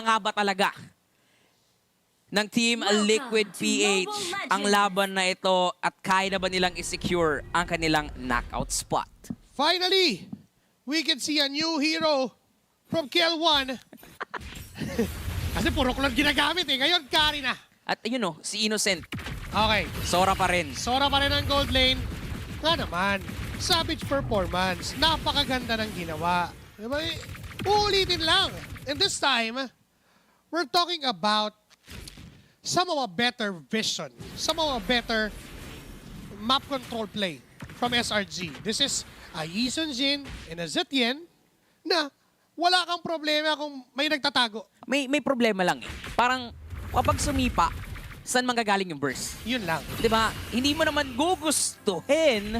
nga ba talaga ng Team Liquid PH ang laban na ito at kaya na ba nilang i-secure ang kanilang knockout spot? Finally, we can see a new hero from KL1. Kasi puro ko lang ginagamit eh. Ngayon, carry na. At yun o, si Innocent, Okay. Sora pa rin. Sora pa rin ang gold lane. Nga naman, savage performance. Napakaganda ng ginawa. Diba? Uulitin lang. And this time, we're talking about some of a better vision. Some of a better map control play from SRG. This is a Yi Sun-jin and a Zetian na wala kang problema kung may nagtatago. May problema lang eh. Parang kapag sumipa, saan manggagaling yung burst? Yun lang. 'Di ba? Hindi mo naman gugustuhin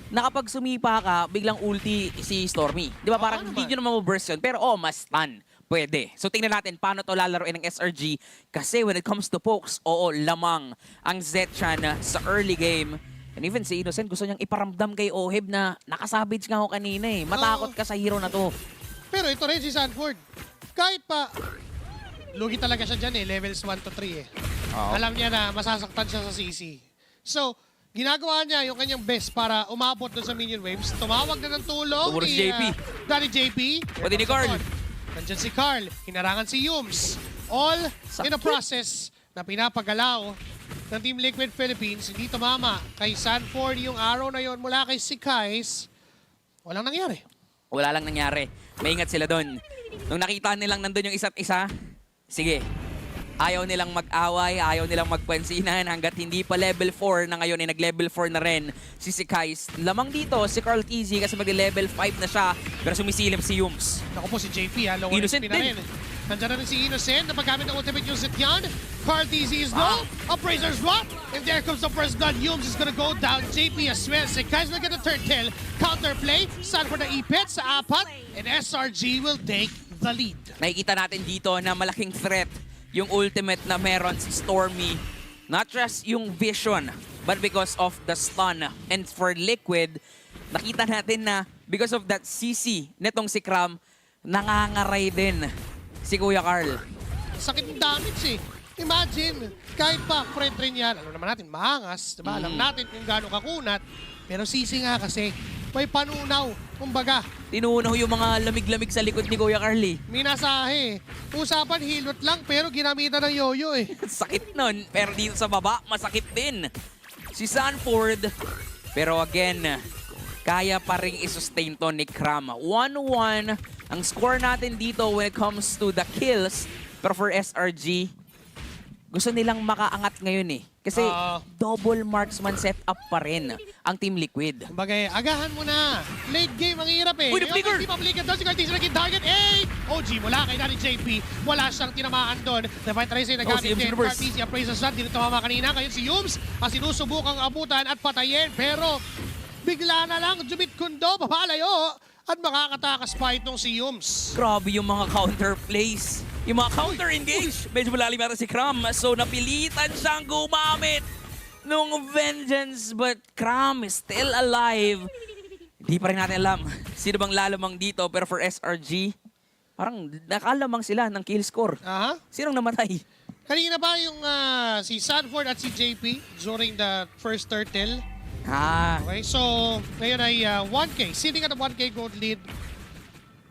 na kapag sumipa ka, biglang ulti si Stormy. 'Di ba? Parang hindi nyo naman burst yun. Pero mas stun. Pwede. So tingnan natin paano to lalaroin ng SRG. Kasi when it comes to pokes, oo, lamang ang Zetchan sa early game. And even si Innocent, gusto niyang iparamdam kay Oheb na nakasabage nga ako kanina eh. Matakot ka sa hero na to. Pero ito rin si Sanford. Kahit pa, lugi talaga siya dyan eh. Levels 1 to 3 eh. Alam niya na masasaktan siya sa CC. So, ginagawa niya yung kanyang best para umabot doon sa minion waves. Tumawag na ng tulong Tumulong si JP. Daddy JP. Pwede ni Carl. Nandyan si Carl. Hinarangan si Yums. All in a process na pinapagalaw ng Team Liquid Philippines. Hindi tumama kay Sanford yung arrow na yon mula kay Sikais. Walang nangyari. Wala lang nangyari. Maingat sila doon. Nung nakita nilang nandun yung isa't isa, sige. Ayaw nilang mag-away, ayaw nilang magpansinan hanggat hindi pa level 4 na ngayon ay nag-level 4 na rin si Sikais. Lamang dito si Carl TZ kasi mag-level 5 na siya pero sumisilip si Yums. Naku po si JP ha, lower Innocent HP na rin. Nandiyan na rin si Innocent na paggamit ng ultimate yung Zetian. Carl TZ is low, Appraiser's drop, and there comes the first blood. Yums is gonna go down, JP as well. Sikais will get the third kill. Counterplay, Sanford na ipit sa apat, and SRG will take the lead. Nakikita natin dito na malaking threat yung ultimate na meron si Stormy. Not just yung vision, but because of the stun. And for Liquid, nakita natin na because of that CC netong si Cram, nangangaray din si Kuya Carl. Sakit ng damage eh. Imagine, kahit pa friend rin yan, alam naman natin, maangas, diba? Alam natin kung gaano kakunat, pero sisi nga kasi, may panunaw, kumbaga. Tinuunaw yung mga lamig-lamig sa likod ni Kuya Carl eh. Minasahe. Usapan, hilot lang, pero ginamitan ng yoyo eh. Sakit nun, pero dito sa baba, masakit din. Si Sanford, pero again, kaya pa rin i-sustain to ni Cram. 1-1 ang score natin dito when it comes to the kills. Pero for SRG, gusto nilang makaangat ngayon eh. Kasi double marksman setup pa rin ang Team Liquid. Kumbaga, agahan mo na. Late game, ang hirap eh. Uy, na-flicker! Hindi pa-flicker doon. Si Cartesian naging target. OG mula kay Daddy JP. Wala siyang tinamaan doon. Divine Tracer nagamit din. Cartesian Appraiser's Shot. Dito tumama kanina. Ngayon si Yums ang sinusubukang abutan at patayin. Pero bigla na lang, Jumit Kundo, papalayo. At makakatakas pa itong si Yums. Grabe yung mga counter plays. Yung mga counter engage. Medyo malalim yata si Cram. So napilitan siyang gumamit nung vengeance. But Cram is still alive. Hindi pa rin natin alam sino bang lalamang dito. Pero for SRG, parang nakalamang sila ng kill score. Sinong namatay? Kanina ba yung si Sanford at si JP during the first turtle? Okay, so ngayon ay 1K. Sitting at a 1K gold lead.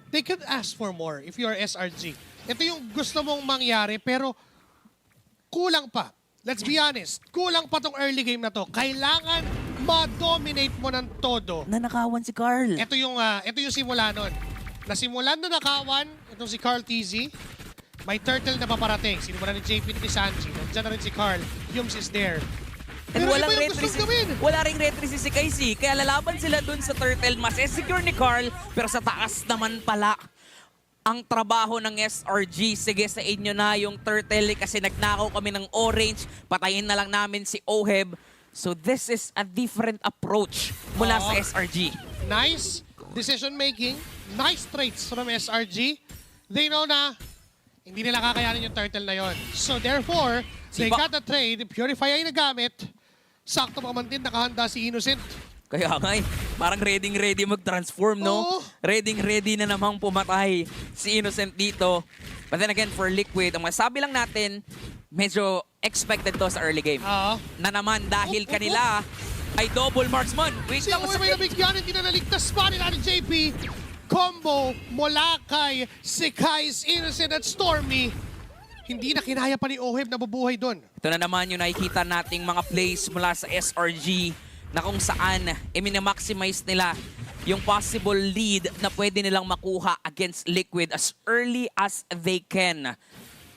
They could ask for more if you're SRG. Ito yung gusto mong mangyari pero kulang pa. Let's be honest. Kulang pa tong early game na to. Kailangan ma-dominate mo ng todo. Nanakawan si Carl. Ito yung simula nun. Nasimulan na nakawan itong si Carl TZ. May turtle na paparating. Sinimulan ni JP ni Sanji. Nandiyan na rin si Carl. Yums is there. And Pero walang iba yung gustong gawin. wala ring retry si Kaisi. Kaya lalaban sila dun sa turtle. Mas secure ni Carl. Pero sa taas naman pala ang trabaho ng SRG. Sige, sa inyo na yung turtle kasi nagnakaw kami ng orange. Patayin na lang namin si Oheb. So this is a different approach mula sa SRG. Nice decision making. Nice traits from SRG. They know na hindi nila kakayanin yung turtle na yon. So therefore, they got the trade. Purify ay nagamit. Sakto pa man din nakahanda si Innocent. Kaya nga eh. Parang ready mag-transform, no? Oo. Ready na namang pumatay si Innocent dito. But then again, for Liquid, ang masabi lang natin, medyo expected to sa early game. Oo. Na naman dahil kanila ay double marksman. Wait Si lang, Ohe may nabigyan, hindi na naligtas pa nila ni JP. Combo mula kay Sekais, Innocent at Stormy. Hindi na kinaya pa ni Oheb na bubuhay doon. ito na naman yung nakikita nating mga plays mula sa SRG na kung saan minamaximize nila yung possible lead na pwede nilang makuha against Liquid as early as they can.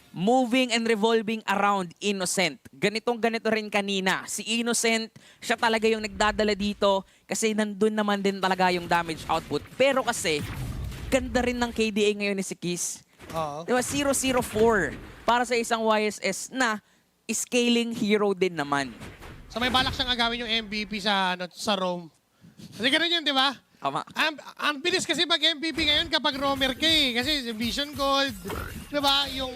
Moving and revolving around Innocent. Ganito rin kanina. Si Innocent, siya talaga yung nagdadala dito kasi nandun naman din talaga yung damage output. Pero kasi, ganda rin ng KDA ngayon ni si Kiss. Oo. Diba, 0-0-4 para sa isang YSS na scaling hero din naman. So may balak siyang agawin yung MVP sa Rome. Kasi ganun yun, di ba? Tama. Ang bilis kasi mag-MVP ngayon kapag roamer ka eh. Kasi Vision Gold, di ba? Yung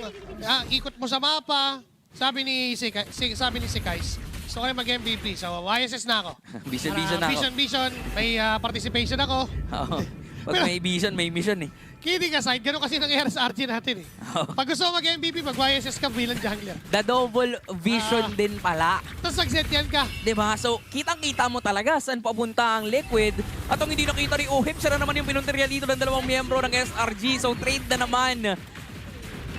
ikot mo sa mapa. Sabi ni Sekais, gusto ko rin mag-MVP. So YSS na ako. Vision na ako. Vision. May participation ako. Oo. Pag Pero- may vision, may mission eh. Kidding aside, ganun kasi nangyayari sa RG natin eh. Pag gusto mo mag-MVP, mag-YSS ka bilang jungler. The double vision din pala. Tapos nag-Zetian ka. Diba? So, kitang-kita mo talaga saan papunta ang Liquid. At ang hindi nakita ni Oheb, siya na naman yung pinuntirya dito ng dalawang miyembro ng SRG. So, trade na naman.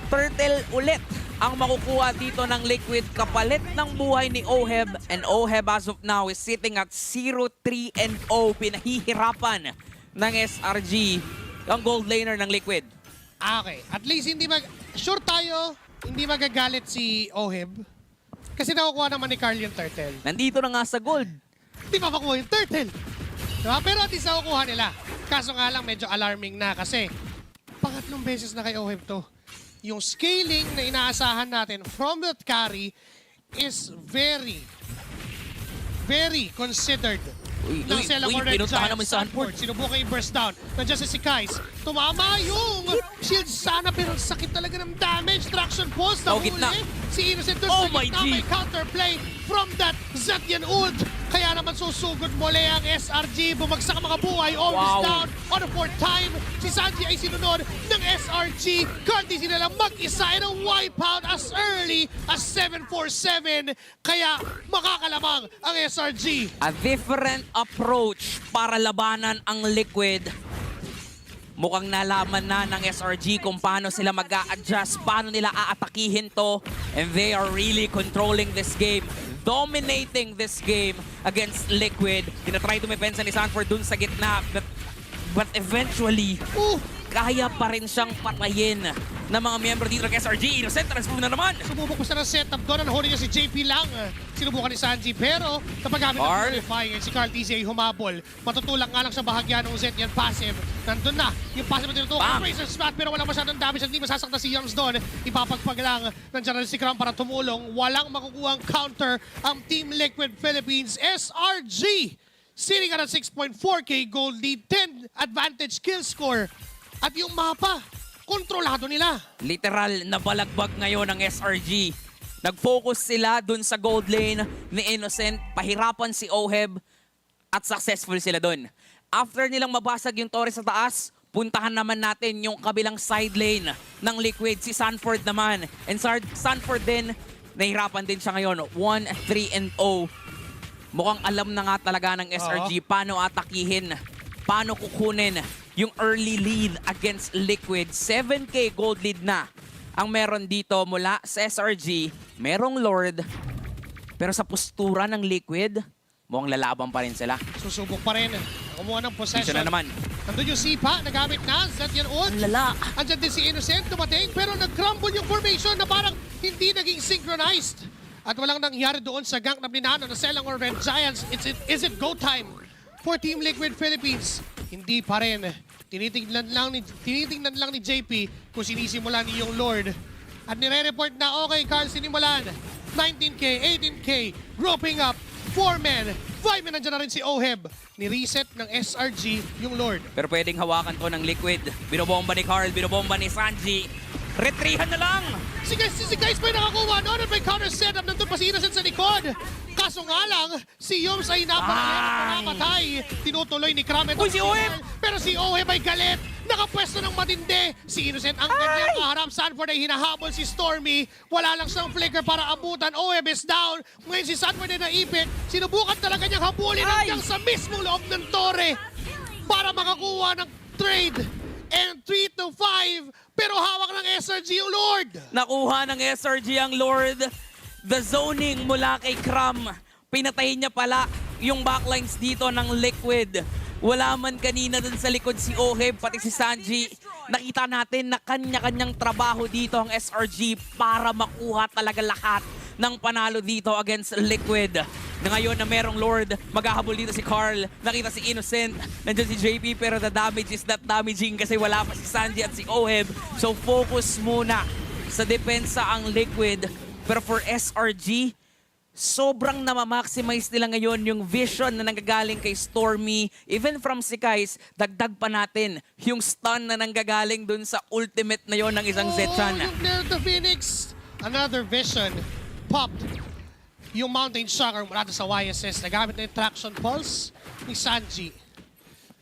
Turtle ulit ang makukuha dito ng Liquid kapalit ng buhay ni Oheb. And Oheb as of now is sitting at 0-3-0. Pinahihirapan ng SRG ang gold laner ng Liquid. Okay. At least sure tayo, hindi magagalit si Oheb. Kasi nakukuha naman ni Carl yung turtle. Nandito na nga sa gold. Hindi pa makuha yung turtle. Diba? Pero at least nakukuha nila. Kaso nga lang medyo alarming na kasi pangatlong beses na kay Oheb to. Yung scaling na inaasahan natin from that carry is very considered. Ng Selangor Red pinuntahan naman Giants, sa Hanford. sinubukan yung burst down. Nandiyan si Kais. Tumama yung shield sana pero ang sakit talaga ng damage. Traction pulse na Oh, gitna. huli. Si Innocent doon Oh sa my gitna. G. May counterplay from that Zetian ult. Kaya naman susugod muli ang SRG. Bumagsak ang mga buhay. Always Wow. down on the fourth time. Si Sanji ay sinunod ng SRG. Can't sila lang mag-isa and a wipeout as early as 7-4-7. Kaya makakalamang ang SRG. A different approach para labanan ang Liquid. Mukhang nalaman na ng SRG kung paano sila mag-a-adjust, paano nila aatakihin to. And they are really controlling this game. Dominating this game against Liquid. Tinatry tumipensa ni Sanford dun sa gitna. But eventually, kaya pa rin siyang patayin ng mga miyembro dito ng SRG. Innocent, transform na naman. Sumubok pa siya ng setup doon. Ang huli niya si JP lang. Sinubukan ni Sanji. Pero napagamit ng Carl. purifying. Si Carl TZ ay humabol. Matutulak nga lang sa bahagya ng Zetian passive. Nandun na. Yung passive na tinutukan. Bam! Razor Smash pero walang masyadong damage. Hindi masasakta si Youngs doon. Ipapagpag lang. Nandiyan na si Kram para tumulong. Walang makukuha ang counter ang Team Liquid Philippines. SRG! Sitting at a 6.4k gold lead. 10 advantage kill score. At yung mapa, kontrolado nila. Literal na balagbag ngayon ng SRG. Nag-focus sila dun sa gold lane ni Innocent. Pahirapan si Oheb at successful sila dun. After nilang mabasag yung torre sa taas, puntahan naman natin yung kabilang side lane ng Liquid. Si Sanford naman. And Sanford din, nahirapan din siya ngayon. 1-3-0. Mukhang alam na nga talaga ng SRG paano atakihin, paano kukunin yung early lead against Liquid. 7k gold lead na ang meron dito mula sa SRG. Merong Lord, pero sa postura ng Liquid, mukhang lalaban pa rin sila. Susubok pa rin. Kumuha ng possession. Dito na naman. Nandun yung Sipa, nagamit na. Zetian ult. Ang lala. Andyan din si Innocent, dumating. Pero nag-crumble yung formation na parang hindi naging synchronized. At walang nangyari doon sa gank na binano ng Selangor Red Giants. Is it go time for Team Liquid Philippines? Hindi pa rin. Tinitingnan lang ni JP kung sinisimulan ni yung Lord. At nire-report na, okay, Carl, sinimulan. 19k, 18k, grouping up, 4 men. 5 men, nandiyan na rin si Oheb. Ni-reset ng SRG yung Lord. Pero pwedeng hawakan to ng Liquid. Binobomba ni Carl, binobomba ni Sanji. Retrihan na lang! Si guys pa yung nakakuha noon at may counter setup. Nandun pa si Innocent sa likod. Kaso nga lang, si Yoms ay napakamatay. Tinutuloy ni Kram itong Uy, si Oheb! Pero si Oheb ay galit. Nakapwesto ng matindi. Si Innocent ang kanyang kaharap. Sanford ay hinahabol si Stormy. Wala lang siyang flicker para abutan. Oheb is down. Ngayon si Sanford ay naipit. Sinubukan talaga niyang habulin hanggang sa mismong loob ng tore para makakuha ng trade. And 3-5. Pero hawak ng SRG yung Lord. Nakuha ng SRG ang Lord. The zoning mula kay Kram. Pinatay niya pala yung backlines dito ng Liquid. Wala man kanina dun sa likod si Oheb, pati si Sanji. Nakita natin na kanya-kanyang trabaho dito ang SRG para makuha talaga lahat ng panalo dito against Liquid. Na ngayon na merong Lord, maghahabol dito si Carl. Nakita si Innocent, nandiyan si JP, pero the damage is not damaging kasi wala pa si Sanji at si Oheb. So focus muna sa depensa ang Liquid. Pero for SRG, sobrang namamaximize nila ngayon yung vision na nanggagaling kay Stormy. Even from si Kais, dagdag pa natin yung stun na nanggagaling dun sa ultimate na yon ng isang Zetran. Yung Nerd the Phoenix. Another vision. Popped. Yung Mountain Shocker mula sa YSS. Nagamit na yung Traction Pulse ni Sanji.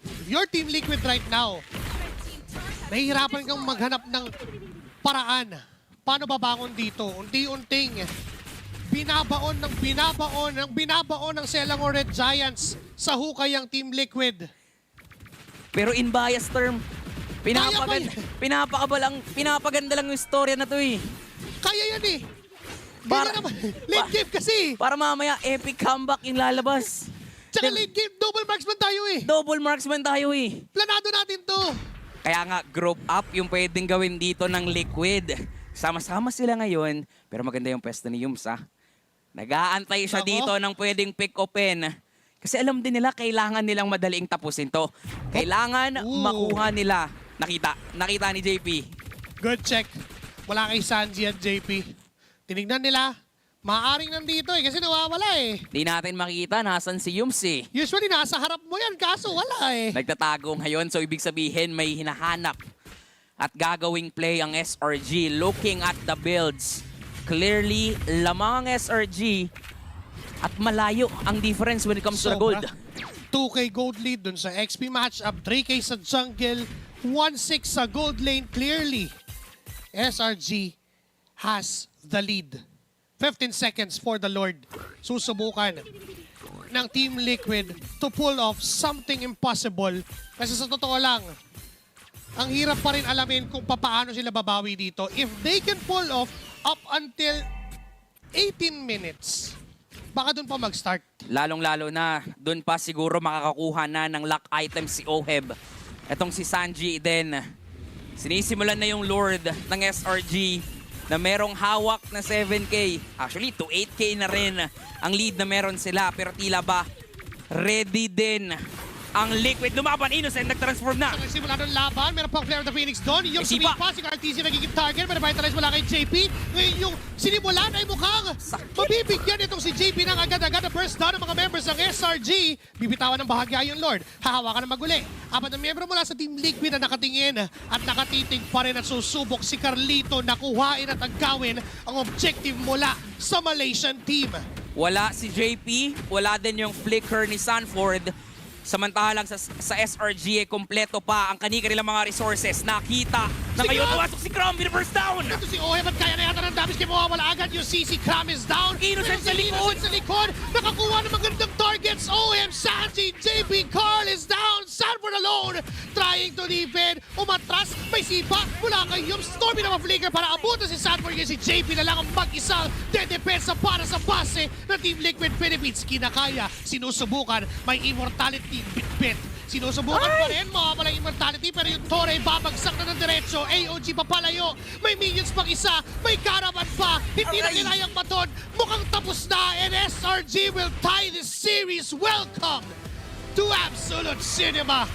If your Team Liquid right now, nahihirapan kang maghanap ng paraan. Paano babangon dito? Unti-unting binabaon ng Selangor Red Giants sa hukay ang Team Liquid. Pero in bias term, pinapaganda lang yung storya na to eh. Kaya yan eh. Para- Late game kasi. Para mamaya epic comeback yung lalabas. Tsaka late game, double marksman tayo eh. Double marksman tayo eh. Planado natin to. Kaya nga, group up yung pwedeng gawin dito ng Liquid. Sama-sama sila ngayon, pero maganda yung pwesto ni Yums, ha? Nag-aantay siya Nako. dito ng pwedeng pick open. Kasi alam din nila, kailangan nilang madaling tapusin to. Kailangan Ooh. makuha nila. Nakita ni JP. Good check. Wala kay Sanji at JP. Tinignan nila. Maaring nandito eh, kasi nawawala eh. Di natin makita nasan si Yums eh. Usually nasa harap mo yan, kaso wala eh. Nagtatago ngayon, so ibig sabihin may hinahanap at gagawing play ang SRG. Looking at the builds, clearly lamang ang SRG at malayo ang difference when it comes to the gold. 2K gold lead dun sa XP matchup, 3K sa jungle, 1-6 sa gold lane. Clearly, SRG has the lead. 15 seconds for the Lord. Susubukan ng Team Liquid to pull off something impossible. Kasi sa totoo lang, ang hirap pa rin alamin kung paano sila babawi dito. If they can pull off up until 18 minutes, baka dun pa mag-start. Lalong-lalo na, dun pa siguro makakakuha na ng lock item si Oheb. Etong si Sanji din. Sinisimulan na yung Lord ng SRG na merong hawak na 7K. Actually, to 8K na rin ang lead na meron sila. Pero tila ba, ready din ang Liquid. Lumaban, Innocent, nag-transform na. Nagsimula ng laban, meron pang Flare of the Phoenix doon. Yung May sipa. sumipa, si RTC nagiging target, may revitalize mula kay JP. Ngayon yung sinimulan ay mukhang Sakit. mabibigyan itong si JP ng agad-agad na burst down ng mga members ng SRG. Bibitawan ng bahagya yung Lord. Hahawakan ng maguli. Apat na miyembro mula sa Team Liquid na nakatingin at nakatitig pa rin at susubok si Carlito na kuhain at agawin ang objective mula sa Malaysian team. Wala si JP, wala din yung flicker ni Sanford. Samantalang sa SRG, kompleto pa ang kanilang mga resources. Nakita na Si ngayon Kram! pumasok si Kram, first down! Ito si Oheb at kaya na yata ng damage kay mawawala agad. Yung CC Kram is down. Innocent Pero sa likod. Innocent sa likod. Nakakuha ng magandang targets. Oheb, Sanji, JP, Carl is down. Sanford alone. Trying to defend. Umatras. May sipa. Mula kay Yums. Stormy na ma-flicker para abutan si Sanford. Kasi si JP na lang ang mag-isang dedepensa para sa base ng Team Liquid Philippines. Kinakaya. Sinusubukan. May immortality bit-bit. Sinusubukan pa rin, mawawala yung immortality, pero yung Torre babagsak na ng diretso. AOG papalayo, may minions pang isa, may caravan pa, hindi na Aray! kinayang matod. Mukhang tapos na, and SRG will tie this series. Welcome to Absolute Cinema.